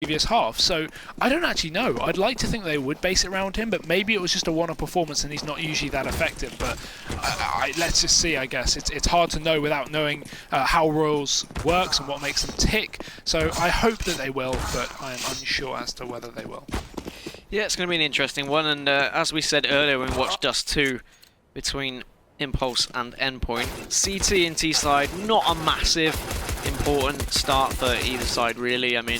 previous half. So I don't actually know. I'd like to think they would base it around him, but maybe it was just a one-off performance and he's not usually that effective. But let's just see, I guess. It's hard to know without knowing how Royals works and what makes them tick. So I hope that they will, but I am unsure as to whether they will. Yeah, it's going to be an interesting one, and as we said earlier when we watched Dust 2 between Impulse and Endpoint, CT and T-side, not a massive important start for either side really. I mean,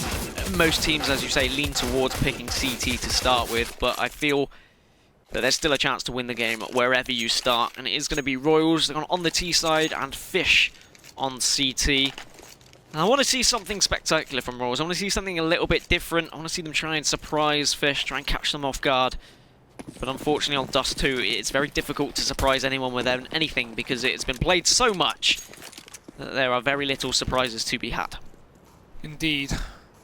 most teams, as you say, lean towards picking CT to start with, but I feel that there's still a chance to win the game wherever you start, and it is going to be Royals on the T side and Fish on CT. And I want to see something spectacular from Royals. I want to see something a little bit different. I want to see them try and surprise Fish, try and catch them off guard. But unfortunately on Dust 2, it's very difficult to surprise anyone with anything because it's been played so much that there are very little surprises to be had. Indeed.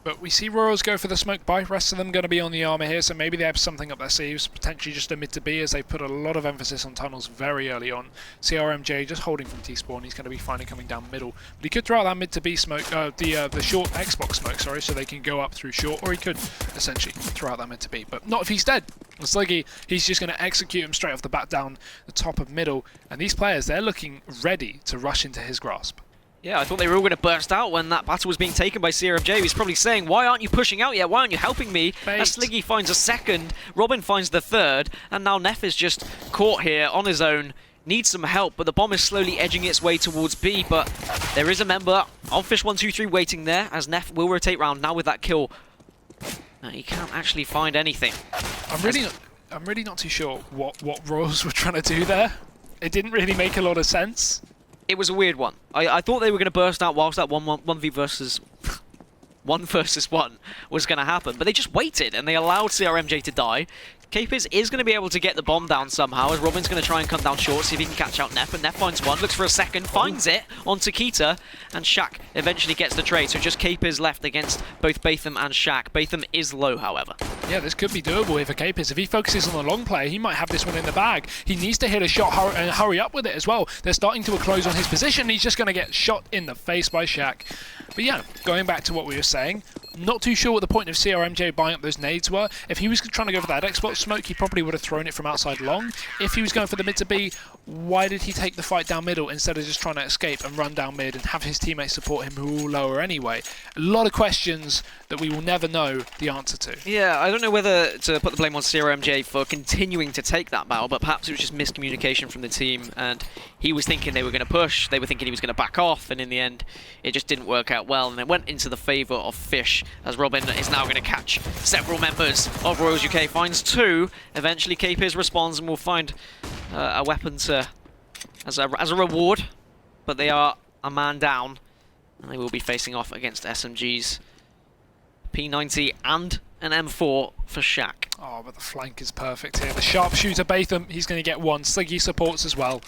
But we see Royals go for the smoke buy. Rest of them going to be on the armor here, so maybe they have something up their sleeves. Potentially just a mid to B, as they put a lot of emphasis on tunnels very early on. CRMJ just holding from T-spawn. He's going to be finally coming down middle. But he could throw out that mid to B smoke, the short Xbox smoke, sorry, so they can go up through short, or he could essentially throw out that mid to B. But not if he's dead. Sliggy, he's just going to execute him straight off the bat down the top of middle. And these players, they're looking ready to rush into his grasp. Yeah, I thought they were all going to burst out when that battle was being taken by CRMJ. He's probably saying, why aren't you pushing out yet? Why aren't you helping me? As Sliggy finds a second, Robin finds the third, and now Neff is just caught here on his own. Needs some help, but the bomb is slowly edging its way towards B, but there is a member of Fish123 waiting there, as Neff will rotate round now with that kill. He can't actually find anything. I'm really not too sure what Royals were trying to do there. It didn't really make a lot of sense. It was a weird one. I thought they were going to burst out whilst that 1v versus 1 versus 1 was going to happen, but they just waited and they allowed CRMJ to die. Capers is going to be able to get the bomb down somehow, as Robin's going to try and come down short, see if he can catch out Neff, and Neff finds one, looks for a second, finds it onto Keita, and Shaq eventually gets the trade, so just Capers left against both Batham and Shaq. Batham is low, however. Yeah, this could be doable here for Capers. If he focuses on the long play, he might have this one in the bag. He needs to hit a shot and hurry up with it as well. They're starting to close on his position. He's just going to get shot in the face by Shaq. But yeah, going back to what we were saying, not too sure what the point of CRMJ buying up those nades were. If he was trying to go for that Xbox smoke, he probably would have thrown it from outside long. If he was going for the mid to B, why did he take the fight down middle instead of just trying to escape and run down mid and have his teammates support him who are all lower anyway? A lot of questions that we will never know the answer to. Yeah, I don't know whether to put the blame on CRMJ for continuing to take that battle, but perhaps it was just miscommunication from the team, and he was thinking they were going to push, they were thinking he was going to back off, and in the end, it just didn't work out well, and it went into the favour of Fish, as Robin is now going to catch several members of Royals UK, finds two. Eventually, Capers responds and will find a weapon as a reward, but they are a man down, and they will be facing off against SMGs. P90 and an M4 for Shaq. Oh, but the flank is perfect here. The sharpshooter Batham, he's going to get one. Sliggy supports as well.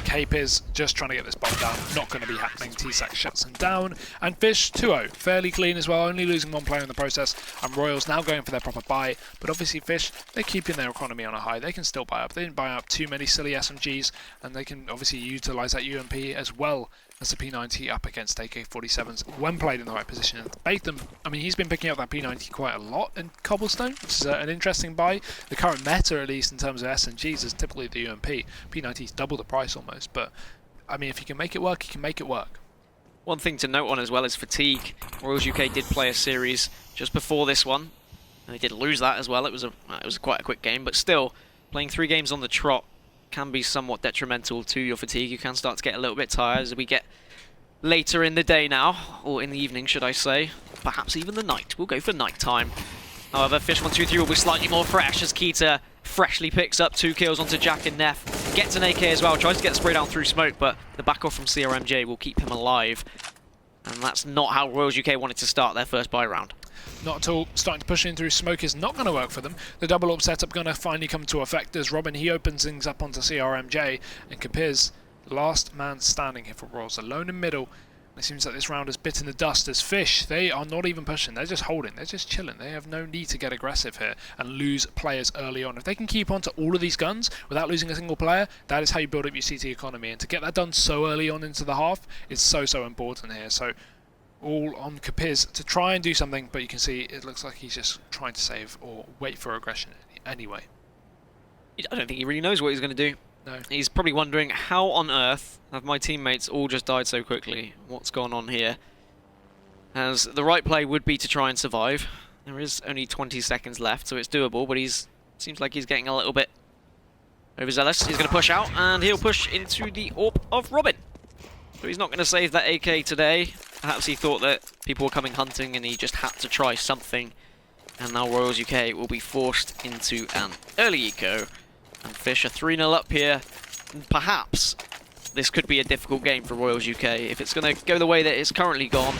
Capers just trying to get this bomb down. Not going to be happening. T-Sac shuts him down. And Fish 2-0. Fairly clean as well. Only losing one player in the process. And Royals now going for their proper buy. But obviously Fish, they're keeping their economy on a high. They can still buy up. They didn't buy up too many silly SMGs. And they can obviously utilise that UMP as well as the P90 up against AK-47s when played in the right position. And Batham, I mean, he's been picking up that P90 quite a lot in Cobblestone, which is an interesting buy. The current meta, at least in terms of SMGs, is typically the UMP. P90 is double the price almost, but I mean, if you can make it work, you can make it work. One thing to note on as well is fatigue. Royals UK did play a series just before this one, and they did lose that as well. It was quite a quick game, but still, playing 3 games on the trot can be somewhat detrimental to your fatigue. You can start to get a little bit tired as we get later in the day now, or in the evening should I say, perhaps even the night. We'll go for night time. However, Fish123 will be slightly more fresh as Keita freshly picks up 2 kills onto Jack and Neff. Gets an AK as well, tries to get the spray down through smoke, but the back off from CRMJ will keep him alive. And that's not how Royals UK wanted to start their first buy round. Not at all. Starting to push in through smoke is not going to work for them. The double up setup going to finally come to effect as Robin, he opens things up onto CRMJ, and Capers, last man standing here for Royals, alone in middle. It seems like this round has bitten the dust as Fish, they are not even pushing, they're just holding, they're just chilling. They have no need to get aggressive here and lose players early on. If they can keep on to all of these guns without losing a single player, that is how you build up your CT economy. And to get that done so early on into the half is so important here. So all on Capiz to try and do something, but you can see it looks like he's just trying to save or wait for aggression anyway. I don't think he really knows what he's going to do. No. He's probably wondering, how on earth have my teammates all just died so quickly? What's gone on here? As the right play would be to try and survive. There is only 20 seconds left, so it's doable, but seems like he's getting a little bit overzealous. He's going to push out, and he'll push into the AWP of Robin. So he's not going to save that AK today. Perhaps he thought that people were coming hunting and he just had to try something. And now Royals UK will be forced into an early eco. And Fish are 3-0 up here. And perhaps this could be a difficult game for Royals UK. If it's going to go the way that it's currently gone,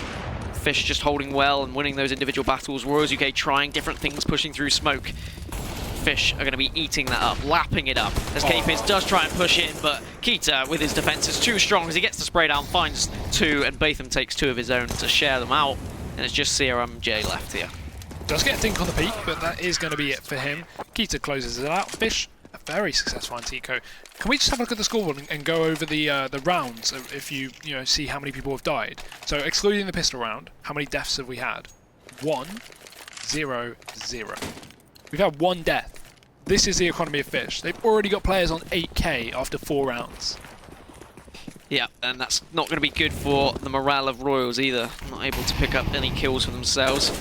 Fish just holding well and winning those individual battles, Royals UK trying different things, pushing through smoke. Fish are going to be eating that up, lapping it up, as Capiz does try and push in, but Keita with his defense is too strong as he gets the spray down, finds 2, and Batham takes 2 of his own to share them out, and it's just CRMJ left here. Does get a dink on the peak, but that is going to be it for him. Keita closes it out. Fish, a very successful anti-eco. Can we just have a look at the scoreboard and go over the rounds, if you see how many people have died? So excluding the pistol round, how many deaths have we had? 1, 0, 0. We've had 1 death. This is the economy of Fish. They've already got players on 8k after 4 rounds. Yeah, and that's not going to be good for the morale of Royals either. Not able to pick up any kills for themselves.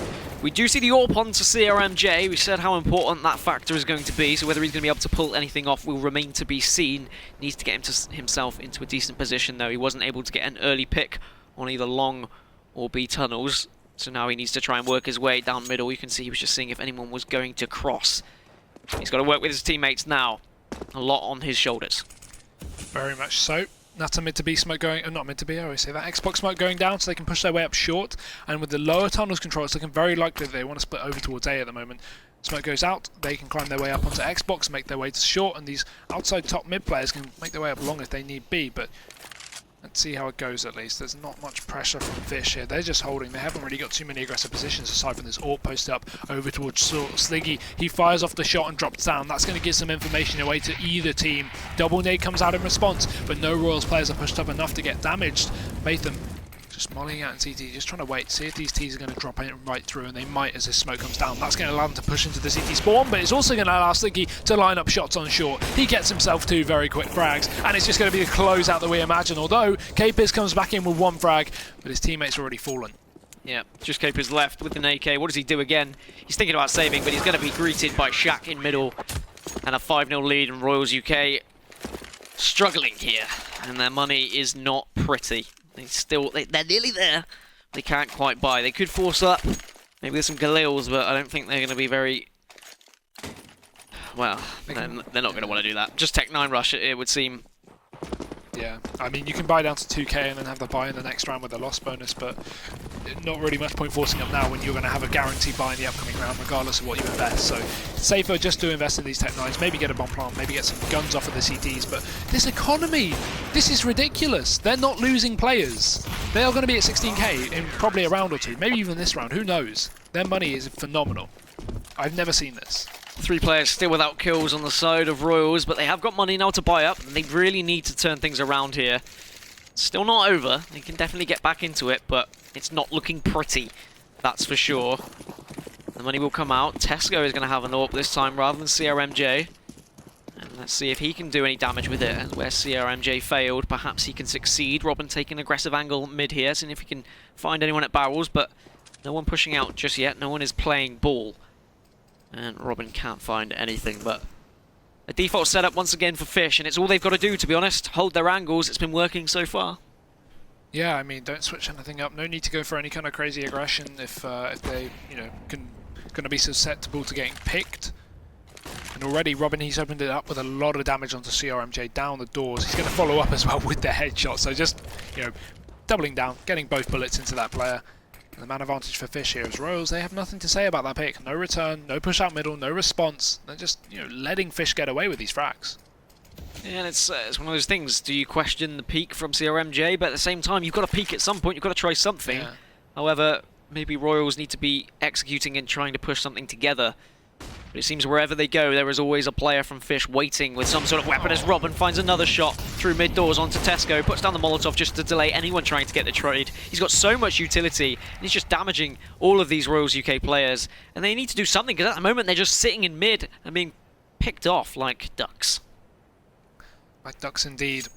We do see the AWP onto CRMJ. We said how important that factor is going to be, so whether he's going to be able to pull anything off will remain to be seen. Needs to get himself into a decent position, though. He wasn't able to get an early pick on either long or B tunnels, so now he needs to try and work his way down middle. You can see he was just seeing if anyone was going to cross. He's got to work with his teammates now. A lot on his shoulders. Very much so. That's a mid to B smoke going, not mid to B, I always say that. Xbox smoke going down so they can push their way up short. And with the lower tunnels control, it's looking very likely that they want to split over towards A at the moment. Smoke goes out, they can climb their way up onto Xbox, make their way to short, and these outside top mid players can make their way up long if they need B. But let's see how it goes at least. There's not much pressure from Fish here. They're just holding. They haven't really got too many aggressive positions aside from this AWP post up over towards Sliggy. He fires off the shot and drops down. That's going to give some information away to either team. Double nade comes out in response, but no Royals players are pushed up enough to get damaged. Matham just mollying out in CT, just trying to wait, see if these Ts are going to drop in right through, and they might as this smoke comes down. That's going to allow them to push into the CT spawn, but it's also going to allow Sliggy to line up shots on short. He gets himself 2 very quick frags, and it's just going to be the closeout that we imagine, although Capiz comes back in with 1 frag, but his teammate's already fallen. Yeah, just Capiz left with an AK. What does he do again? He's thinking about saving, but he's going to be greeted by Shaq in middle, and a 5-0 lead, and Royals UK struggling here, and their money is not pretty. They're nearly there. They can't quite buy. They could force up. Maybe there's some Galils, but I don't think they're going to be very... Well, they're not going to want to do that. Just Tech 9 rush, it would seem. Yeah, I mean, you can buy down to 2k and then have the buy in the next round with a loss bonus, but not really much point forcing up now when you're going to have a guaranteed buy in the upcoming round regardless of what you invest. So safer just to invest in these Tech 9s, maybe get a bomb plant, maybe get some guns off of the CTs, but this economy, this is ridiculous. They're not losing players. They are going to be at 16k in probably a round or 2, maybe even this round, who knows. Their money is phenomenal. I've never seen this. 3 players still without kills on the side of Royals, but they have got money now to buy up, and they really need to turn things around here. Still not over. They can definitely get back into it, but it's not looking pretty, that's for sure. The money will come out. Tesco is going to have an AWP this time rather than CRMJ. And let's see if he can do any damage with it. And where CRMJ failed, perhaps he can succeed. Robin taking an aggressive angle mid here, seeing if he can find anyone at barrels, but no one pushing out just yet. No one is playing ball. And Robin can't find anything, but a default setup once again for Fish, and it's all they've got to do, to be honest. Hold their angles. It's been working so far. Yeah, I mean, don't switch anything up. No need to go for any kind of crazy aggression if they, going to be susceptible to getting picked. And already Robin, he's opened it up with a lot of damage onto CRMJ down the doors. He's going to follow up as well with the headshot. So just, doubling down, getting both bullets into that player. And the man advantage for Fish here is Royals. They have nothing to say about that pick. No return, no push out middle, no response. They're just, letting Fish get away with these frags. Yeah, and it's one of those things. Do you question the peak from CRMJ? But at the same time, you've got to peak at some point. You've got to try something. Yeah. However, maybe Royals need to be executing and trying to push something together. But it seems wherever they go, there is always a player from Fish waiting with some sort of weapon as Robin finds another shot through mid-doors onto Tesco, puts down the Molotov just to delay anyone trying to get the trade. He's got so much utility, and he's just damaging all of these Royals UK players. And they need to do something, because at the moment they're just sitting in mid and being picked off like ducks. Like ducks indeed.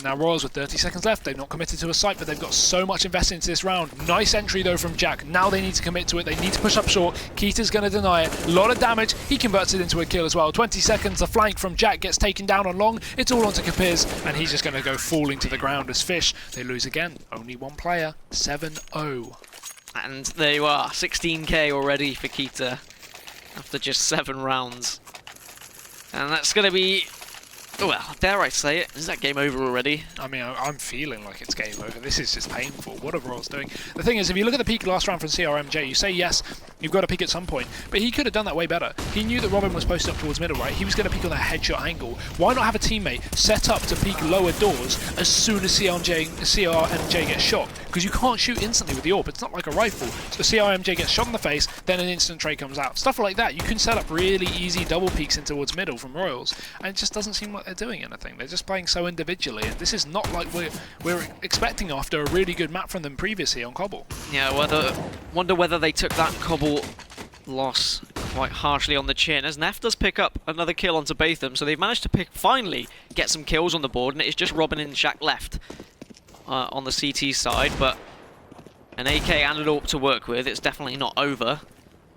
Now Royals with 30 seconds left, they've not committed to a site, but they've got so much invested into this round. Nice entry though from Jack. Now they need to commit to it, they need to push up short. Keita's going to deny it. A lot of damage, he converts it into a kill as well. 20 seconds, the flank from Jack gets taken down on long. It's all onto Capiz, and he's just going to go falling to the ground as Fish. They lose again, only one player, 7-0. And there you are, 16k already for Keita after just 7 rounds. And that's going to be, well, dare I say it, is that game over already? I mean, I'm feeling like it's game over. This is just painful. What are Royals doing? The thing is, if you look at the peak last round from CRMJ, you say, yes, you've got to peek at some point. But he could have done that way better. He knew that Robin was posted up towards middle, right? He was going to peek on that headshot angle. Why not have a teammate set up to peek lower doors as soon as CRMJ gets shot? Because you can't shoot instantly with the AWP. It's not like a rifle. So CRMJ gets shot in the face, then an instant trade comes out. Stuff like that. You can set up really easy double peeks in towards middle from Royals, and it just doesn't seem like they're doing anything. They're just playing so individually, and this is not like we're expecting after a really good map from them previously on Cobble. Yeah, wonder whether they took that Cobble loss quite harshly on the chin, as Neff does pick up another kill onto Batham, so they've managed to finally get some kills on the board, and it's just Robin and Shaq left on the CT side, but an AK and an AWP to work with. It's definitely not over.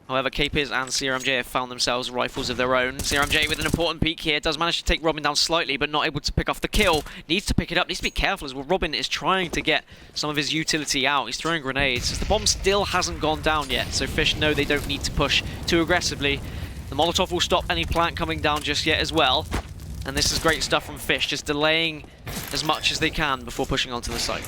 However, KPIZ and CRMJ have found themselves rifles of their own. CRMJ with an important peek here, does manage to take Robin down slightly, but not able to pick off the kill. Needs to pick it up, needs to be careful as well. Robin is trying to get some of his utility out. He's throwing grenades. The bomb still hasn't gone down yet, so Fish know they don't need to push too aggressively. The Molotov will stop any plant coming down just yet as well. And this is great stuff from Fish, just delaying as much as they can before pushing onto the site.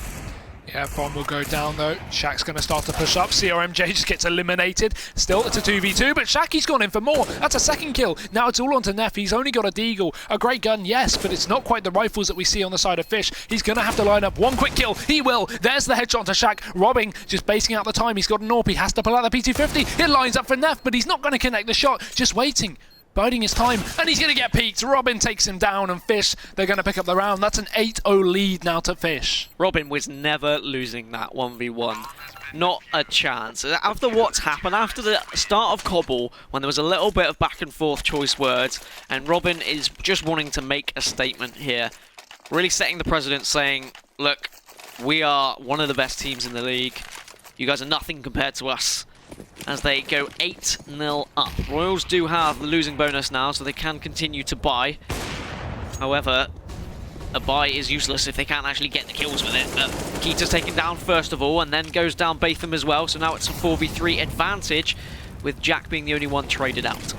Yeah, bomb will go down though. Shaq's going to start to push up. CRMJ just gets eliminated. Still, it's a 2v2, but Shaq, he's gone in for more. That's a second kill. Now it's all onto Neff. He's only got a deagle. A great gun, yes, but it's not quite the rifles that we see on the side of Fish. He's going to have to line up one quick kill. He will. There's the headshot to Shaq. Robbing, just basing out the time. He's got an AWP. He has to pull out the P250. It lines up for Neff, but he's not going to connect the shot. Just waiting. Biding his time, and he's going to get peeked. Robin takes him down, and Fish, they're going to pick up the round. That's an 8-0 lead now to Fish. Robin was never losing that 1v1. Not a chance. After what's happened, after the start of Cobble, when there was a little bit of back and forth choice words, and Robin is just wanting to make a statement here, really setting the precedent, saying, look, we are one of the best teams in the league. You guys are nothing compared to us. As they go 8-0 up. Royals do have the losing bonus now, so they can continue to buy. However, a buy is useless if they can't actually get the kills with it. But Keita's taken down first of all, and then goes down Batham as well, so now it's a 4v3 advantage, with Jack being the only one traded out.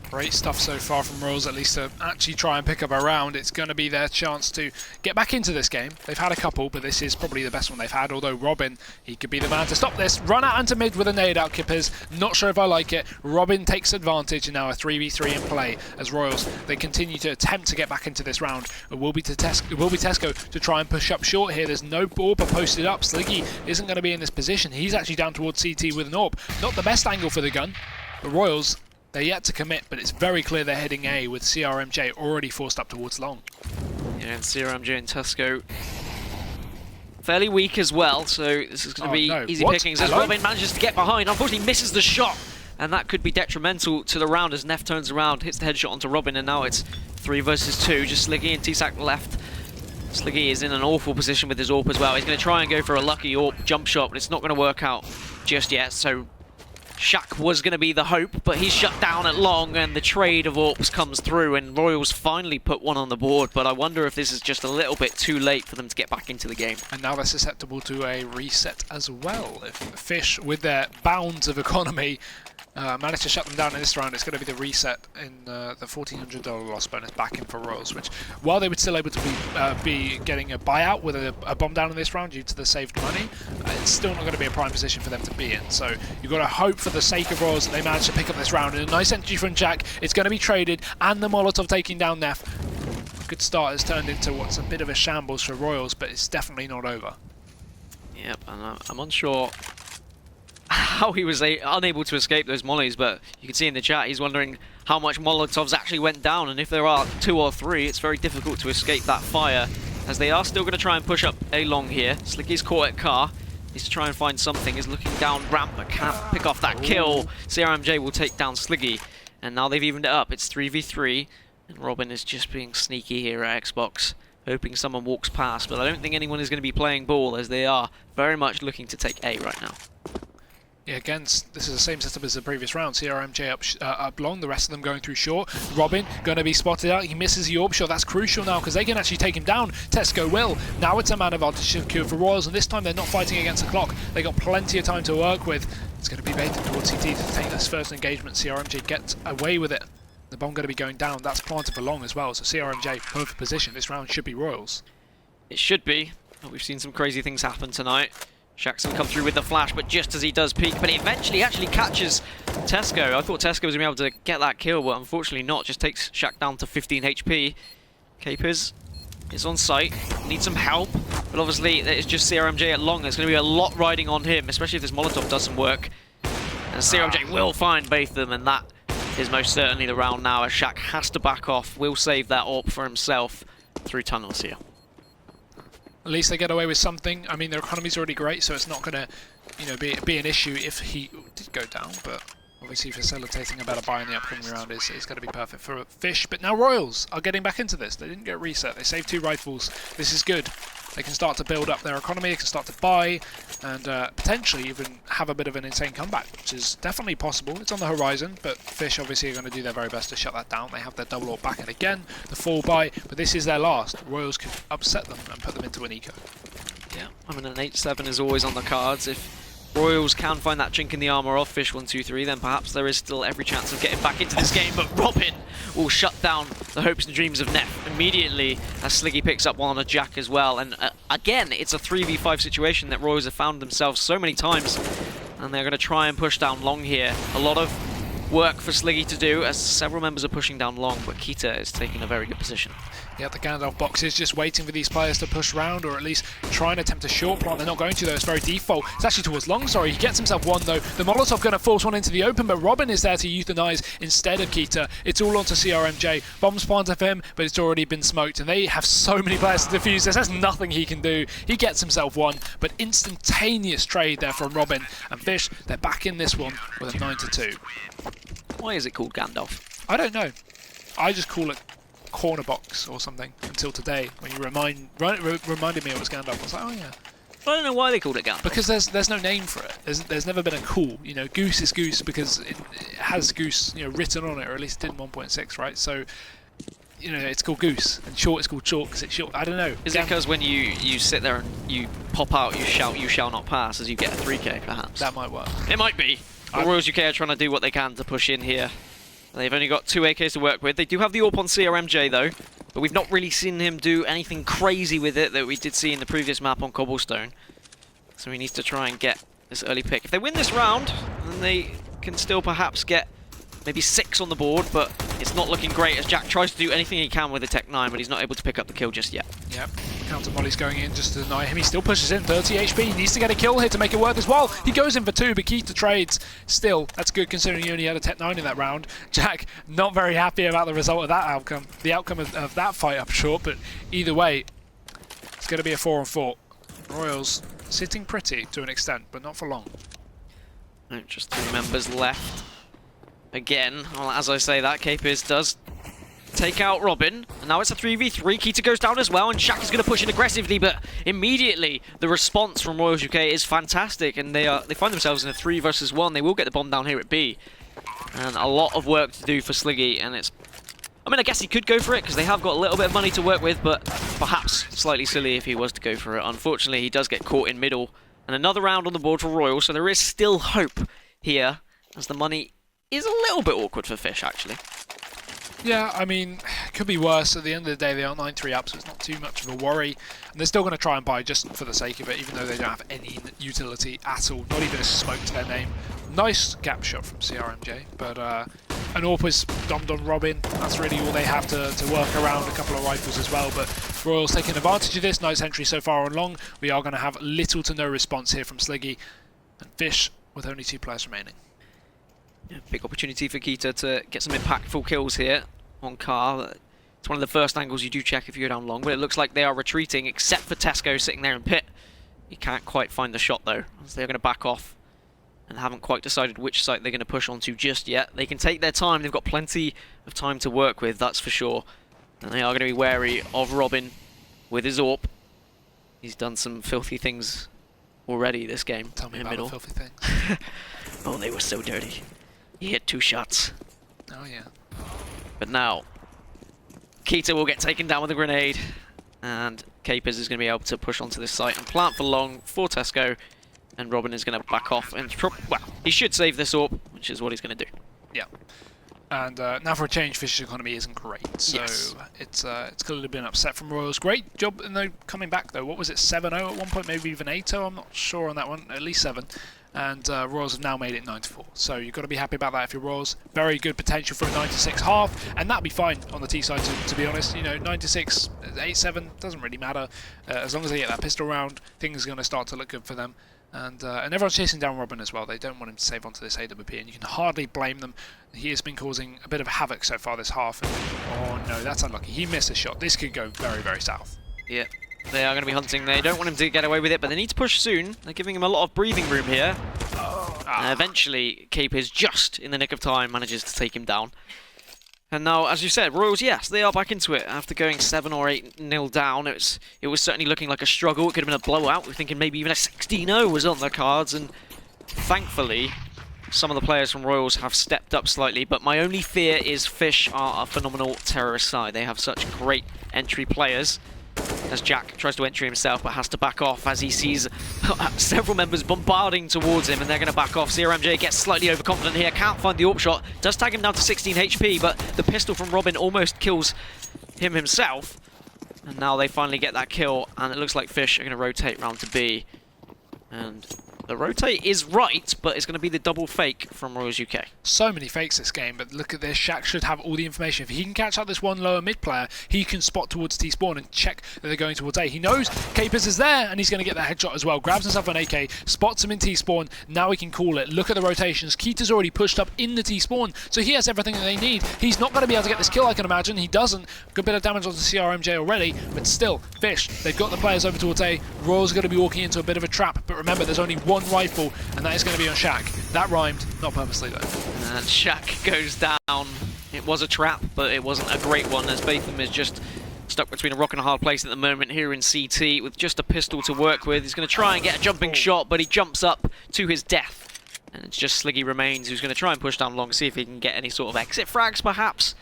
Great stuff so far from Royals, at least to actually try and pick up a round. It's going to be their chance to get back into this game. They've had a couple, but this is probably the best one they've had, although Robin, he could be the man to stop this. Run out into mid with a nade out, Kippers. Not sure if I like it. Robin takes advantage, and now a 3v3 in play as Royals, they continue to attempt to get back into this round. It will be Tesco to try and push up short here. There's no AWP posted up. Sliggy isn't going to be in this position. He's actually down towards CT with an AWP. Not the best angle for the gun, but Royals, they're yet to commit, but it's very clear they're heading A with CRMJ already forced up towards long. Yeah, and CRMJ and Tesco fairly weak as well, so this is going to be easy pickings as Robin manages to get behind. Unfortunately misses the shot, and that could be detrimental to the round as Neff turns around, hits the headshot onto Robin, and now it's 3 versus 2. Just Sliggy and T-Sac left. Sliggy is in an awful position with his AWP as well. He's going to try and go for a lucky AWP jump shot, but it's not going to work out just yet, so Shaq was going to be the hope, but he's shut down at long, and the trade of AWPs comes through, and Royals finally put one on the board, but I wonder if this is just a little bit too late for them to get back into the game. And now they're susceptible to a reset as well. If Fish, with their bounds of economy, manage to shut them down in this round, it's going to be the reset in the $1,400 loss bonus back in for Royals, which, while they were still able to be getting a buyout with a bomb down in this round due to the saved money, it's still not going to be a prime position for them to be in. So you've got to hope for the sake of Royals that they manage to pick up this round. And a nice entry from Jack. It's going to be traded, and the Molotov taking down Neff. Good start has turned into what's a bit of a shambles for Royals, but it's definitely not over. Yep, and I'm unsure how he was unable to escape those mollies, but you can see in the chat he's wondering how much Molotovs actually went down, and if there are 2 or 3, it's very difficult to escape that fire, as they are still going to try and push up A long here. Slicky's caught at car. Needs to try and find something. He's looking down ramp, but can't pick off that kill. CRMJ will take down Sliggy, and now they've evened it up. It's 3v3, and Robin is just being sneaky here at Xbox, hoping someone walks past, but I don't think anyone is going to be playing ball, as they are very much looking to take A right now. Yeah, again, this is the same setup as the previous round. CRMJ up long, the rest of them going through short. Robin going to be spotted out. He misses the AWP shot. That's crucial now because they can actually take him down. Tesco will. Now it's a man advantage secured for Royals, and this time they're not fighting against the clock. They got plenty of time to work with. It's going to be baited towards CT to take this first engagement. CRMJ gets away with it. The bomb going to be going down. That's planted for long as well. So CRMJ perfect position. This round should be Royals. It should be. We've seen some crazy things happen tonight. Shaxson come through with the flash, but just as he does peek, but he eventually actually catches Tesco. I thought Tesco was going to be able to get that kill, but unfortunately not. Just takes Shaq down to 15 HP. Capers is on site, needs some help, but obviously it's just CRMJ at long. There's going to be a lot riding on him, especially if this Molotov doesn't work. And CRMJ will find both of them, and that is most certainly the round now, as Shaq has to back off, will save that AWP for himself through tunnels here. At least they get away with something. I mean, their economy's already great, so it's not going to, you know, be an issue if he did go down. But obviously, facilitating a better buy in the upcoming round is going to be perfect for Fish. But now Royals are getting back into this. They didn't get reset. They saved 2 rifles. This is good. They can start to build up their economy. They can start to buy and potentially even have a bit of an insane comeback, which is definitely possible. It's on the horizon, but Fish obviously are going to do their very best to shut that down. They have their double AWP back in again, the full buy, but this is their last. Royals could upset them and put them into an eco. Yeah, I mean, an 8-7 is always on the cards. If Royals can find that chink in the armour of Fish123, then perhaps there is still every chance of getting back into this game, but Robin will shut down the hopes and dreams of Neff immediately as Sliggy picks up one on a Jack as well. And again, it's a 3v5 situation that Royals have found themselves so many times, and they're going to try and push down long here. A lot of work for Sliggy to do, as several members are pushing down long, but Kita is taking a very good position. Yeah, the Gandalf box is just waiting for these players to push round, or at least try and attempt a short plant. They're not going to, though. It's very default. It's actually towards long, sorry. He gets himself one, though. The Molotov going to force one into the open, but Robin is there to euthanize instead of Kita. It's all onto CRMJ. Bombs planted for him, but it's already been smoked, and they have so many players to defuse this. There's nothing he can do. He gets himself one, but instantaneous trade there from Robin. And Fish, they're back in this one with a 9-2. Why is it called Gandalf? I don't know. I just call it corner box or something until today, when you reminded me it was Gandalf. I was like, oh yeah. I don't know why they called it Gandalf. Because there's no name for it. There's never been a cool, you know, Goose is Goose because it has Goose, you know, written on it, or at least it did in 1.6, right? So, you know, it's called Goose, and short is called short because it's short. I don't know. Is it because when you sit there and you pop out, you shout, "You shall not pass," as you get a 3K, perhaps? That might work. It might be. Royals UK are trying to do what they can to push in here. They've only got 2 AKs to work with. They do have the AWP on CRMJ though, but we've not really seen him do anything crazy with it that we did see in the previous map on Cobblestone. So he needs to try and get this early pick. If they win this round, then they can still perhaps get maybe 6 on the board, but it's not looking great as Jack tries to do anything he can with the Tech 9, but he's not able to pick up the kill just yet. Yep, counter volley's going in just to deny him. He still pushes in, 30 HP. He needs to get a kill here to make it worth his while. He goes in for 2, but Keita trades. Still, that's good considering he only had a Tech 9 in that round. Jack, not very happy about the result of that outcome. The outcome of that fight up short, but either way, it's going to be a 4-on-4. Royals sitting pretty to an extent, but not for long. No, just 3 members left. Again, well, as I say that, Capers does take out Robin, and now it's a 3v3. Keita goes down as well, and Shaq is going to push in aggressively, but immediately the response from Royals UK is fantastic, and they find themselves in a 3 versus 1. They will get the bomb down here at B, and a lot of work to do for Sliggy, and it's... I mean, I guess he could go for it, because they have got a little bit of money to work with, but perhaps slightly silly if he was to go for it. Unfortunately, he does get caught in middle, and another round on the board for Royal, so there is still hope here, as the money is a little bit awkward for Fish, actually. Yeah, I mean, it could be worse. At the end of the day, they are 9-3 up, so it's not too much of a worry. And they're still going to try and buy just for the sake of it, even though they don't have any utility at all. Not even a smoke to their name. Nice gap shot from CRMJ, but an AWP was dommed on Robin. That's really all they have to work around. A couple of rifles as well, but Royals taking advantage of this. Nice entry so far on long. We are going to have little to no response here from Sliggy. And Fish with only 2 players remaining. Yeah, big opportunity for Kita to get some impactful kills here on Car. It's one of the first angles you do check if you go down long, but it looks like they are retreating, except for Tesco sitting there in pit. He can't quite find the shot though, as they're going to back off and haven't quite decided which site they're going to push onto just yet. They can take their time, they've got plenty of time to work with, that's for sure. And they are going to be wary of Robin with his AWP. He's done some filthy things already this game. Tell me in about middle. the filthy things. Oh, they were so dirty. He hit 2 shots. Oh yeah. But now, Kita will get taken down with a grenade, and Capers is going to be able to push onto this site and plant for long for Tesco, and Robin is going to back off, and well, he should save this AWP, which is what he's going to do. Yeah. And now for a change, Fish's economy isn't great, so Yes. it's clearly been upset from Royals. Great job in though coming back though. What was it, 7-0 at one point, maybe even 8-0? I'm not sure on that one. At least 7. And Royals have now made it 9-4. So you've got to be happy about that if you're Royals. Very good potential for a 9-6 half, and that'd be fine on the T side to be honest. You know, 9-6, 8-7 doesn't really matter as long as they get that pistol round. Things are going to start to look good for them. And everyone's chasing down Robin as well. They don't want him to save onto this AWP, and you can hardly blame them. He has been causing a bit of havoc so far this half. And, oh no, that's unlucky. He missed a shot. This could go very, very south. Yeah, they are going to be hunting. They don't want him to get away with it, but they need to push soon. They're giving him a lot of breathing room here. Eventually, Capers, just in the nick of time, manages to take him down. And now, as you said, Royals, yes, they are back into it. After going 7 or 8-0 down, it was certainly looking like a struggle. It could have been a blowout. We're thinking maybe even a 16-0 was on the cards. And thankfully, some of the players from Royals have stepped up slightly. But my only fear is Fish are a phenomenal terrorist side. They have such great entry players. As Jack tries to entry himself, but has to back off as he sees several members bombarding towards him, and they're going to back off. CRMJ gets slightly overconfident here, can't find the AWP shot, does tag him down to 16 HP, but the pistol from Robin almost kills him himself. And now they finally get that kill, and it looks like Fish are going to rotate round to B. And the rotate is right, but it's going to be the double fake from Royals UK. So many fakes this game, but look at this. Shaq should have all the information. If he can catch out this one lower mid player, he can spot towards T-spawn and check that they're going towards A. He knows Capers is there, and he's going to get that headshot as well. Grabs himself an AK, spots him in T-spawn. Now he can call it. Look at the rotations. Keita's already pushed up in the T-spawn, so he has everything that they need. He's not going to be able to get this kill, I can imagine. He doesn't. Good bit of damage onto CRMJ already, but still, Fish, they've got the players over towards A. Royals are going to be walking into a bit of a trap, but remember, there's only one rifle, and that is going to be on Shaq. That rhymed, not purposely though. And Shaq goes down. It was a trap, but it wasn't a great one, as Batham is just stuck between a rock and a hard place at the moment here in CT with just a pistol to work with. He's going to try and get a jumping shot, but he jumps up to his death. And it's just Sliggy Remains who's going to try and push down long, see if he can get any sort of exit frags perhaps.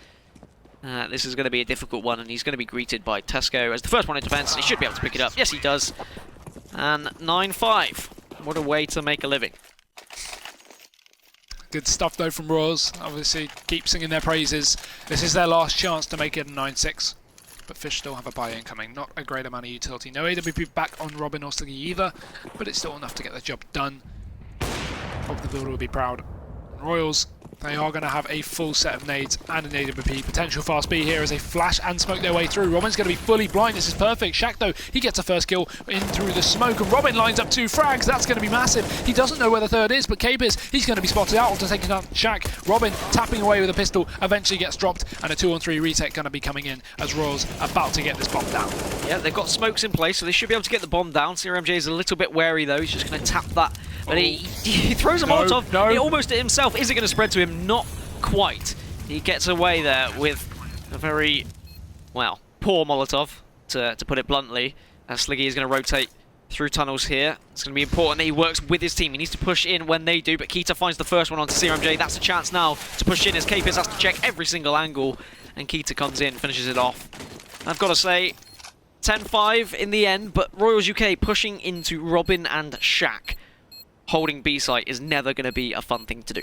This is going to be a difficult one, and he's going to be greeted by Tesco as the first one in defense. He should be able to pick it up. Yes, he does. And 9-5. What a way to make a living. Good stuff though from Royals. Obviously, keep singing their praises. This is their last chance to make it a 9-6. But Fish still have a buy incoming. Not a great amount of utility. No AWP back on Robin or Sliggy either, but it's still enough to get the job done. Hope the builder will be proud. Royals, they are going to have a full set of nades and an AWP. Potential fast B here as they flash and smoke their way through. Robin's going to be fully blind. This is perfect. Shaq, though, he gets a first kill in through the smoke, and Robin lines up 2 frags. That's going to be massive. He doesn't know where the third is, but Capers, he's going to be spotted out after taking down Shaq. Robin tapping away with a pistol, eventually gets dropped, and a 2-on-3 retake going to be coming in as Royals about to get this bomb down. Yeah, they've got smokes in place, so they should be able to get the bomb down. CRMJ is a little bit wary, though. He's just going to tap that. But he throws a Molotov. No. He almost himself. Is it going to spread to him? Not quite. He gets away there with a very, well, poor Molotov, to put it bluntly. Sliggy is going to rotate through tunnels here. It's going to be important that he works with his team. He needs to push in when they do, but Kita finds the first one onto CRMJ. That's a chance now to push in as Capers has to check every single angle, and Kita comes in, finishes it off. I've got to say, 10-5 in the end, but Royals UK pushing into Robin and Shaq. Holding B site is never going to be a fun thing to do.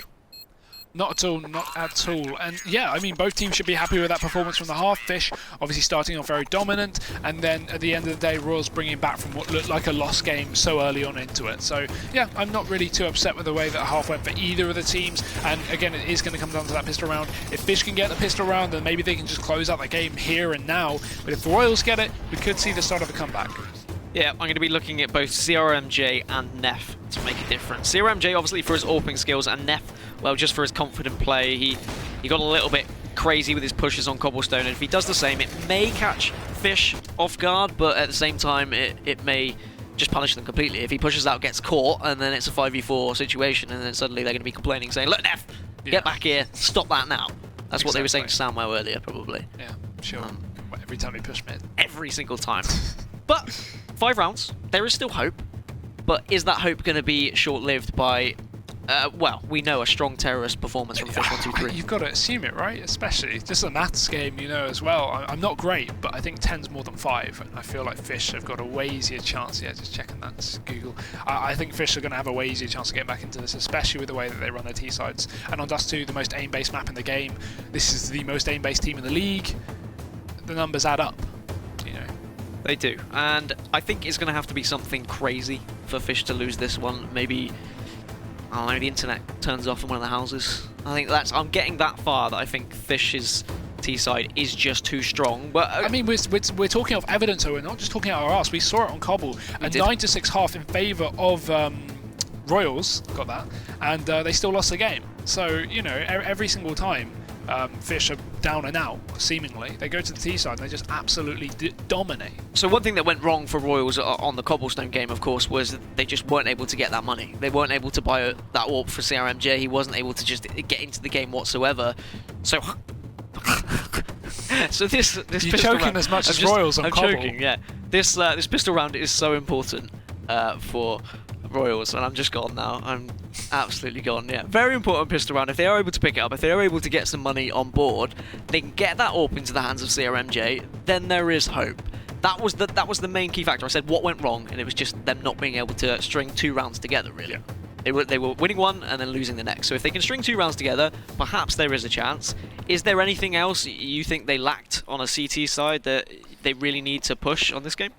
Not at all, not at all. And yeah, I mean, both teams should be happy with that performance from the half. Fish obviously starting off very dominant, and then at the end of the day, Royals bringing back from what looked like a lost game so early on into it. So yeah, I'm not really too upset with the way that half went for either of the teams. And again, it is going to come down to that pistol round. If Fish can get the pistol round, then maybe they can just close out the game here and now. But if the Royals get it, we could see the start of a comeback. Yeah, I'm going to be looking at both CRMJ and Neff to make a difference. CRMJ obviously for his AWPing skills, and Neff, well, just for his confident play. He got a little bit crazy with his pushes on Cobblestone, and if he does the same, it may catch Fish off guard, but at the same time, it may just punish them completely. If he pushes out, gets caught, and then it's a 5v4 situation, and then suddenly they're going to be complaining, saying, look, Neff, get back here, stop that now. That's what they were saying to Samwell earlier, probably. Yeah, sure. Every time he pushed mid. Every single time. But 5 rounds, there is still hope. But is that hope going to be short-lived by, well, we know a strong terrorist performance from Fish123. You've got to assume it, right? Especially just a maths game, you know, as well. I'm not great, but I think 10's more than 5. And I feel like Fish have got a way easier chance. Yeah, just checking that. Just Google. I think Fish are going to have a way easier chance to get back into this, especially with the way that they run their T-sides. And on Dust 2, the most aim-based map in the game. This is the most aim-based team in the league. The numbers add up, you know. They do, and I think it's going to have to be something crazy for Fish to lose this one. Maybe, I don't know, the internet turns off in one of the houses. I think I'm getting that far that I think Fish's T-side is just too strong. But I mean, we're talking of evidence, so we're not just talking out our arse. We saw it on Cobble, a 9-6 half in favour of Royals, got that, and they still lost the game. So, you know, every single time Fish are down and out, seemingly. They go to the T-side and they just absolutely dominate. So one thing that went wrong for Royals on the Cobblestone game, of course, was that they just weren't able to get that money. They weren't able to buy that AWP for CRMJ. He wasn't able to just get into the game whatsoever. So... so this You're pistol choking round, as much as Royals on Cobble. I'm choking, yeah. This pistol round is so important for Royals, and I'm just gone now. I'm absolutely gone, yeah. Very important pistol round. If they are able to pick it up, if they are able to get some money on board, they can get that AWP into the hands of CRMJ, then there is hope. That was the main key factor. I said what went wrong, and it was just them not being able to string 2 rounds together, really. Yeah. They were winning one and then losing the next. So if they can string 2 rounds together, perhaps there is a chance. Is there anything else you think they lacked on a CT side that they really need to push on this game?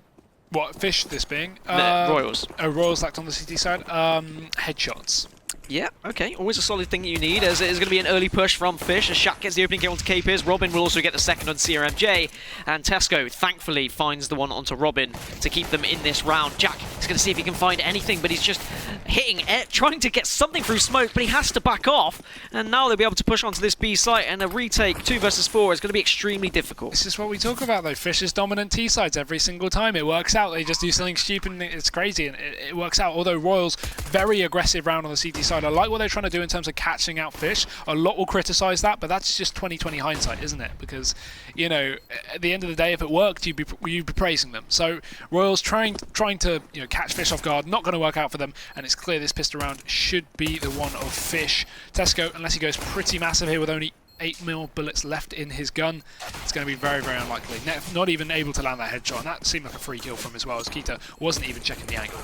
What, Fish, this being? Royals. Royals lacked on the CT side. Headshots. Yeah, okay. Always a solid thing you need, as it is going to be an early push from Fish, as Shaq gets the opening kill onto Capers. Robin will also get the second on CRMJ, and Tesco thankfully finds the one onto Robin to keep them in this round. Jack is going to see if he can find anything, but he's just hitting it, trying to get something through smoke, but he has to back off, and now they'll be able to push onto this B site, and a retake 2 versus 4 is going to be extremely difficult. This is what we talk about, though. Fish's dominant T-sides every single time. It works out. They just do something stupid, and it's crazy, and it works out. Although Royals, very aggressive round on the CT side. I like what they're trying to do in terms of catching out Fish. A lot will criticise that, but that's just 20/20 hindsight, isn't it? Because, you know, at the end of the day, if it worked, you'd be praising them. So Royals trying to, you know, catch Fish off guard, not going to work out for them, and it's clear this pistol round should be the one of Fish. Tesco, unless he goes pretty massive here with only 8mm bullets left in his gun, it's going to be very, very unlikely. Not even able to land that headshot, and that seemed like a free kill from him as well, as Keita wasn't even checking the angle.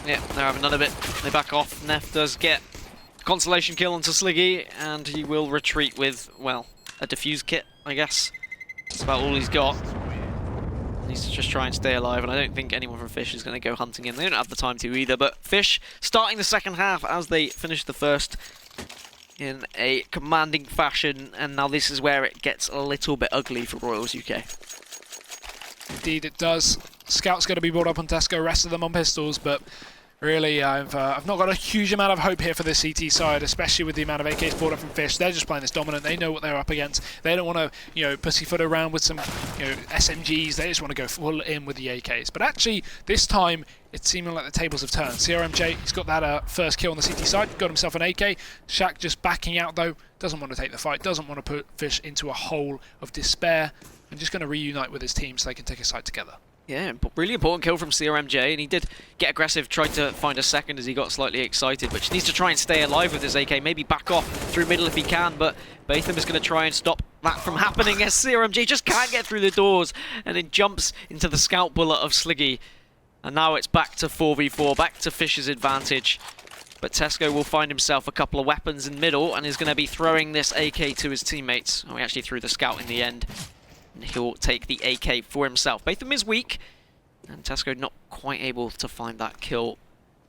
Yeah, they're having none of it. They back off. Neff does get consolation kill onto Sliggy, and he will retreat with, well, a defuse kit, I guess. That's about all he's got. He needs to just try and stay alive, and I don't think anyone from Fish is going to go hunting him. They don't have the time to either, but Fish starting the second half as they finish the first in a commanding fashion, and now this is where it gets a little bit ugly for Royals UK. Indeed it does. Scout's going to be brought up on Tesco, rest of them on pistols, but really, I've not got a huge amount of hope here for the CT side, especially with the amount of AKs brought up from Fish. They're just playing this dominant. They know what they're up against. They don't want to, you know, pussyfoot around with some, you know, SMGs. They just want to go full in with the AKs. But actually, this time, it's seeming like the tables have turned. CRMJ, he's got that first kill on the CT side, got himself an AK. Shaq just backing out, though. Doesn't want to take the fight. Doesn't want to put Fish into a hole of despair. And just going to reunite with his team so they can take a side together. Yeah, really important kill from CRMJ, and he did get aggressive, tried to find a second as he got slightly excited, but just needs to try and stay alive with his AK, maybe back off through middle if he can, but Batham is going to try and stop that from happening as CRMJ just can't get through the doors, and it jumps into the scout bullet of Sliggy, and now it's back to 4v4, back to Fish's advantage. But Tesco will find himself a couple of weapons in middle, and is going to be throwing this AK to his teammates. Oh, he actually threw the scout in the end. He'll take the AK for himself. Batham is weak, and Tesco not quite able to find that kill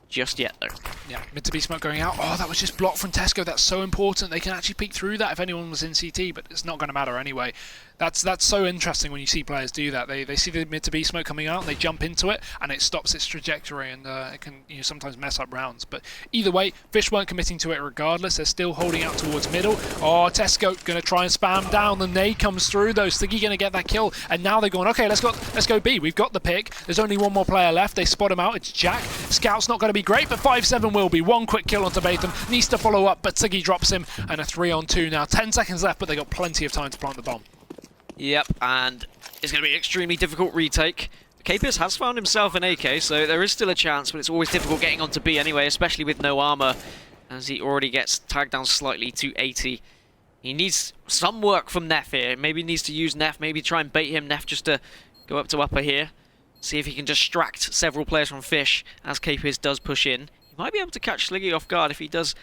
just yet, though. Yeah, mid to B smoke going out. Oh, that was just blocked from Tesco. That's so important. They can actually peek through that if anyone was in CT, but it's not going to matter anyway. That's so interesting when you see players do that. They see the mid to B smoke coming out and they jump into it, and it stops its trajectory, and it can sometimes mess up rounds. But either way, Fish weren't committing to it regardless. They're still holding out towards middle. Oh, Tesco going to try and spam down. The nade comes through though. Sliggy going to get that kill, and now they're going, okay, let's go B. We've got the pick. There's only one more player left. They spot him out. It's Jack. Scout's not going to be great, but 5-7 will be. One quick kill onto Batham. Needs to follow up, but Sliggy drops him, and a 3-on-2 now. 10 seconds left, but they got plenty of time to plant the bomb. Yep, and it's going to be an extremely difficult retake. Capers has found himself an AK, so there is still a chance, but it's always difficult getting onto B anyway, especially with no armor, as he already gets tagged down slightly to 80. He needs some work from Neff here. Maybe he needs to use Neff, maybe try and bait him, Neff, just to go up to upper here. See if he can distract several players from Fish as Capers does push in. He might be able to catch Sliggy off guard if he does.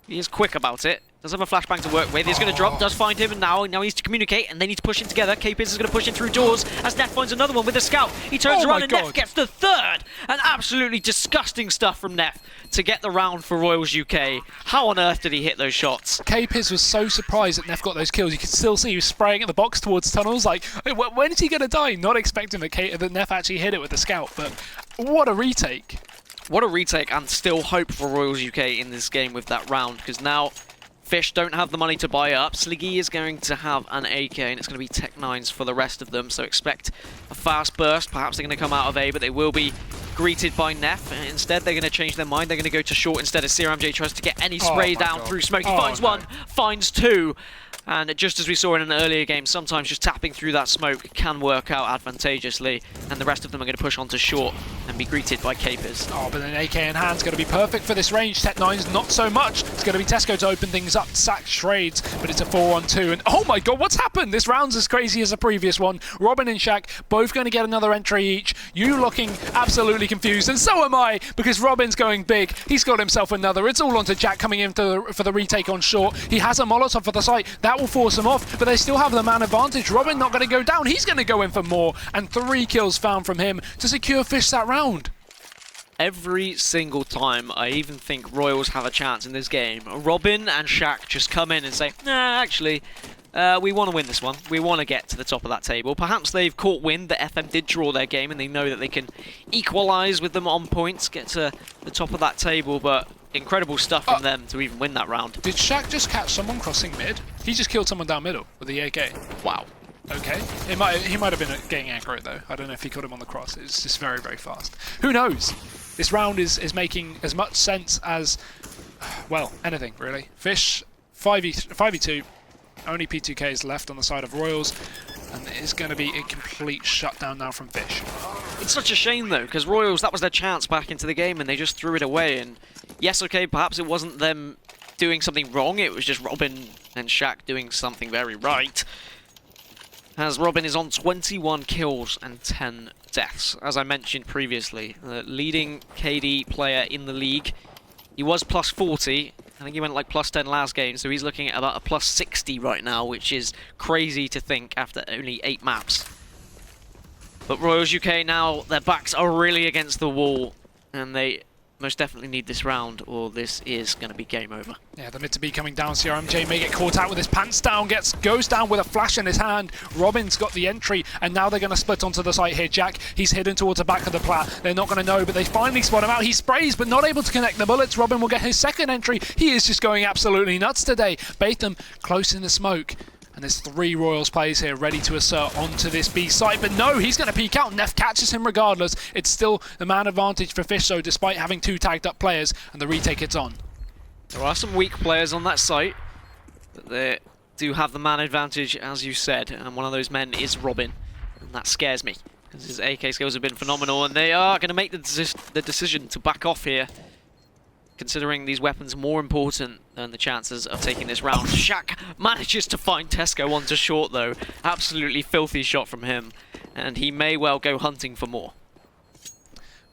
He is quick about it. Does have a flashbang to work with. He's going to drop, does find him, and now he needs to communicate, and they need to push in together. Capers is going to push in through doors as Neff finds another one with a scout. He turns around and Neff gets the third. And absolutely disgusting stuff from Neff to get the round for Royals UK. How on earth did he hit those shots? Capers was so surprised that Neff got those kills. You could still see he was spraying at the box towards tunnels. Like, when is he going to die? Not expecting that Neff actually hit it with the scout, but what a retake. What a retake, and still hope for Royals UK in this game with that round, because now Fish don't have the money to buy up. Sliggy is going to have an AK, and it's going to be Tech 9s for the rest of them, so expect a fast burst. Perhaps they're going to come out of A, but they will be greeted by Neff. Instead, they're going to change their mind. They're going to go to short instead as CRMJ tries to get any spray down through smoke. He finds one, finds two. And just as we saw in an earlier game, sometimes just tapping through that smoke can work out advantageously. And the rest of them are going to push on to short and be greeted by Capers. Oh, but an AK in hand's going to be perfect for this range. Tech 9's not so much. It's going to be Tesco to open things up. Sack trades, but it's a 4-on-2. And oh my god, what's happened? This round's as crazy as the previous one. Robin and Shaq both going to get another entry each. You looking absolutely confused, and so am I, because Robin's going big. He's got himself another. It's all onto Jack coming in for the retake on short. He has a Molotov for the site. That will force him off, but they still have the man advantage. Robin not going to go down. He's going to go in for more, and 3 kills found from him to secure Fish that round. Every single time I even think Royals have a chance in this game, Robin and Shaq just come in and say, nah, actually, we want to win this one. We want to get to the top of that table. Perhaps they've caught wind that FM did draw their game and they know that they can equalise with them on points, get to the top of that table, but incredible stuff from them to even win that round. Did Shaq just catch someone crossing mid? He just killed someone down middle with the AK. Wow. Okay. He might have been getting aggro though. I don't know if he caught him on the cross. It's just very, very fast. Who knows? This round is making as much sense as, well, anything really. Fish 5v2. Only P2Ks left on the side of Royals, and it's going to be a complete shutdown now from Fish. It's such a shame though, because Royals, that was their chance back into the game and they just threw it away. And yes, okay, perhaps it wasn't them doing something wrong, it was just Robin and Shaq doing something very right. As Robin is on 21 kills and 10 deaths, as I mentioned previously. The leading KD player in the league. He was plus 40. I think he went like plus 10 last game, so he's looking at about a plus 60 right now, which is crazy to think after only 8 maps. But Royals UK now, their backs are really against the wall, and they most definitely need this round, or this is going to be game over. Yeah, the mid to be coming down. CRMJ may get caught out with his pants down, goes down with a flash in his hand. Robin's got the entry, and now they're going to split onto the site here. Jack, he's hidden towards the back of the plat. They're not going to know, but they finally spot him out. He sprays, but not able to connect the bullets. Robin will get his second entry. He is just going absolutely nuts today. Batham close in the smoke. And there's 3 Royals players here ready to assert onto this B site. But no, he's going to peek out. Neff catches him regardless. It's still the man advantage for Fish, though, despite having 2 tagged up players. And the retake hits on. There are some weak players on that site, but they do have the man advantage, as you said. And one of those men is Robin. And that scares me, because his AK skills have been phenomenal. And they are going to make the decision to back off here, considering these weapons more important than the chances of taking this round. Shaq manages to find Tesco onto short though. Absolutely filthy shot from him. And he may well go hunting for more.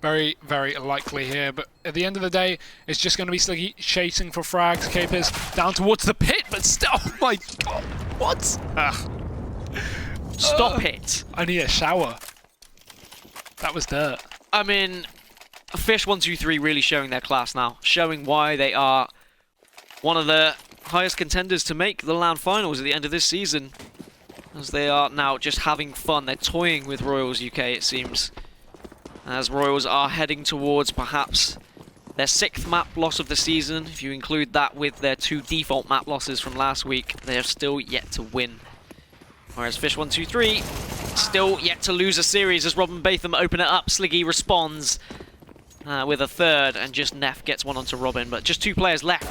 Very, very likely here, but at the end of the day, it's just going to be Sliggy chasing for frags. Capers down towards the pit, but still, oh my god, what? Stop it. I need a shower. That was dirt. I mean, Fish123 really showing their class now, showing why they are one of the highest contenders to make the LAN finals at the end of this season. as they are now just having fun. They're toying with Royals UK, it seems, as Royals are heading towards perhaps their 6th map loss of the season. If you include that with their 2 default map losses from last week, they are still yet to win. Whereas Fish123 still yet to lose a series as Robin Batham open it up. Sliggy responds with a 3rd, and just Neff gets one onto Robin, but just 2 players left.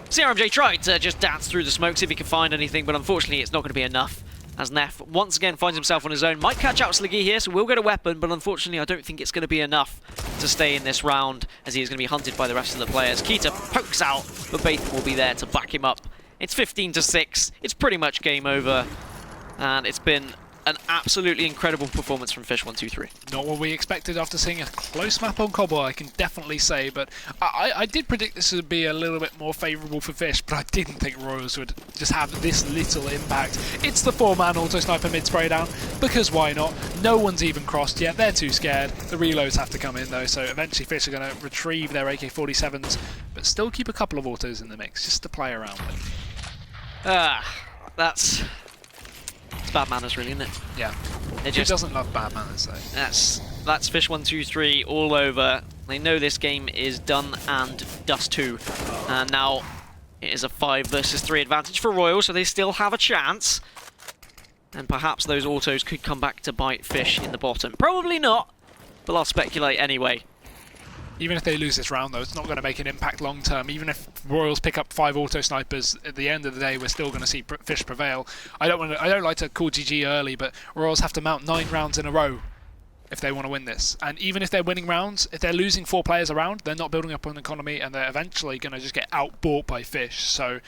CRMJ tried to just dance through the smoke, see if he can find anything, but unfortunately it's not going to be enough, as Neff once again finds himself on his own. Might catch out Sliggy here, so we'll get a weapon, but unfortunately I don't think it's going to be enough to stay in this round, as he is going to be hunted by the rest of the players. Keita pokes out, but Batham will be there to back him up. It's 15-6, it's pretty much game over, and it's been an absolutely incredible performance from Fish123. Not what we expected after seeing a close map on Cobble, I can definitely say, but I did predict this would be a little bit more favourable for Fish, but I didn't think Royals would just have this little impact. It's the 4-man auto-sniper mid-spray down, because why not? No one's even crossed yet, they're too scared. The reloads have to come in though, so eventually Fish are going to retrieve their AK-47s, but still keep a couple of autos in the mix, just to play around with. It's bad manners, really, isn't it? Yeah. It Who doesn't love bad manners, though? That's Fish123 all over. They know this game is done and dust too. And now it is a 5 versus 3 advantage for Royal, so they still have a chance. And perhaps those autos could come back to bite Fish in the bottom. Probably not, but I'll speculate anyway. Even if they lose this round, though, it's not going to make an impact long term. Even if Royals pick up 5 auto snipers, at the end of the day, we're still going to see Fish prevail. I don't like to call GG early, but Royals have to mount 9 rounds in a row if they want to win this. And even if they're winning rounds, if they're losing 4 players around, they're not building up an economy, and they're eventually going to just get outbought by Fish. So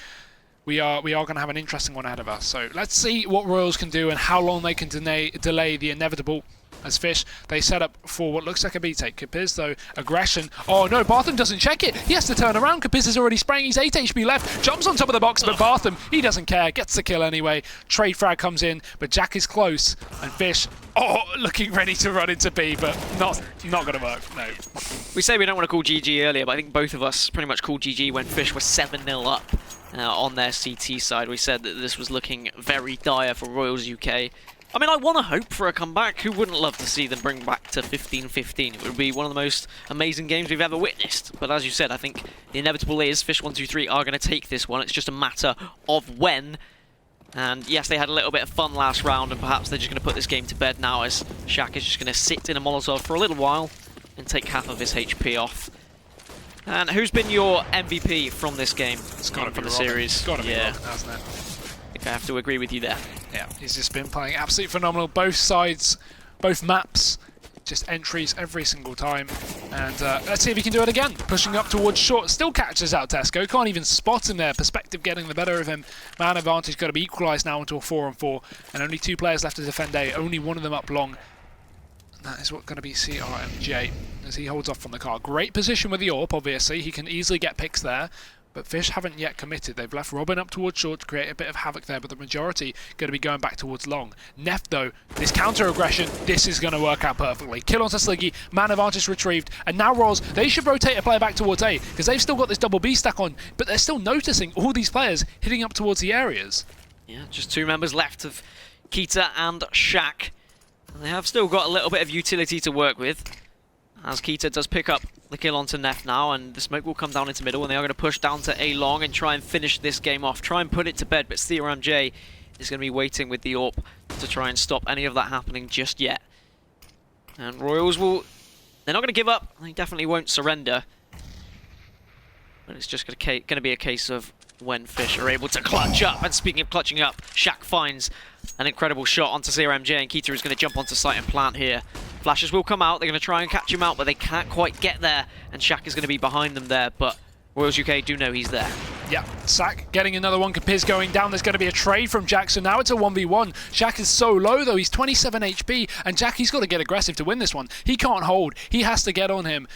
we are going to have an interesting one ahead of us. So let's see what Royals can do and how long they can delay the inevitable. As Fish, they set up for what looks like a B-take. Capiz, though, aggression. Oh no, Bartham doesn't check it. He has to turn around. Capiz is already spraying. He's 8 HP left. Jumps on top of the box, but Bartham, he doesn't care. Gets the kill anyway. Trade frag comes in, but Jack is close. And Fish, looking ready to run into B, but not going to work. No. We say we don't want to call GG earlier, but I think both of us pretty much called GG when Fish was 7-0 up on their CT side. We said that this was looking very dire for Royals UK. I mean, I want to hope for a comeback. Who wouldn't love to see them bring back to 15-15? It would be one of the most amazing games we've ever witnessed. But as you said, I think the inevitable is Fish123 are going to take this one. It's just a matter of when. And yes, they had a little bit of fun last round, and perhaps they're just going to put this game to bed now, as Shaq is just going to sit in a Molotov for a little while and take half of his HP off. And who's been your MVP from this game? It's got to be from the Robin. series. It's got to be Robin, hasn't it? I think I have to agree with you there. Yeah, he's just been playing absolutely phenomenal. Both sides, both maps, just entries every single time. And let's see if he can do it again. Pushing up towards short, still catches out Tesco. Can't even spot him there. Perspective getting the better of him. Man advantage got to be equalised now into a 4-on-4. And only 2 players left to defend A. Only one of them up long. And that is what's going to be CRMJ as he holds off from the car. Great position with the AWP, obviously. He can easily get picks there. But Fish haven't yet committed. They've left Robin up towards short to create a bit of havoc there, but the majority going to be going back towards long. Neff, though, this counter-aggression, this is going to work out perfectly. Kill onto Sliggy, man advantage retrieved, and now Royals, they should rotate a player back towards A, because they've still got this double B stack on, but they're still noticing all these players hitting up towards the areas. Yeah, just 2 members left of Keita and Shaq. And they have still got a little bit of utility to work with, as Keita does pick up the kill onto Neff now, and the smoke will come down into middle, and they are going to push down to A long and try and finish this game off, try and put it to bed, but CRMJ is going to be waiting with the AWP to try and stop any of that happening just yet. And Royals they're not going to give up, they definitely won't surrender, but it's just going to be a case of when Fish are able to clutch up. And speaking of clutching up, Shaq finds an incredible shot onto CRMJ, and Keita is going to jump onto site and plant here. Flashes will come out, they're going to try and catch him out, but they can't quite get there, and Shaq is going to be behind them there, but Royals UK do know he's there. Yeah, Sack getting another one, Capiz going down, there's going to be a trade from Jack, so now it's a 1v1. Shaq is so low though, he's 27 HP, and Jack, he's got to get aggressive to win this one. He can't hold, he has to get on him.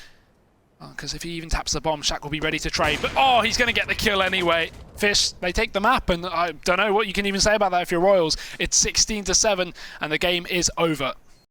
Because if he even taps the bomb, Shaq will be ready to trade. But he's going to get the kill anyway. Fish, they take the map, and I don't know what you can even say about that if you're Royals. It's 16-7, and the game is over.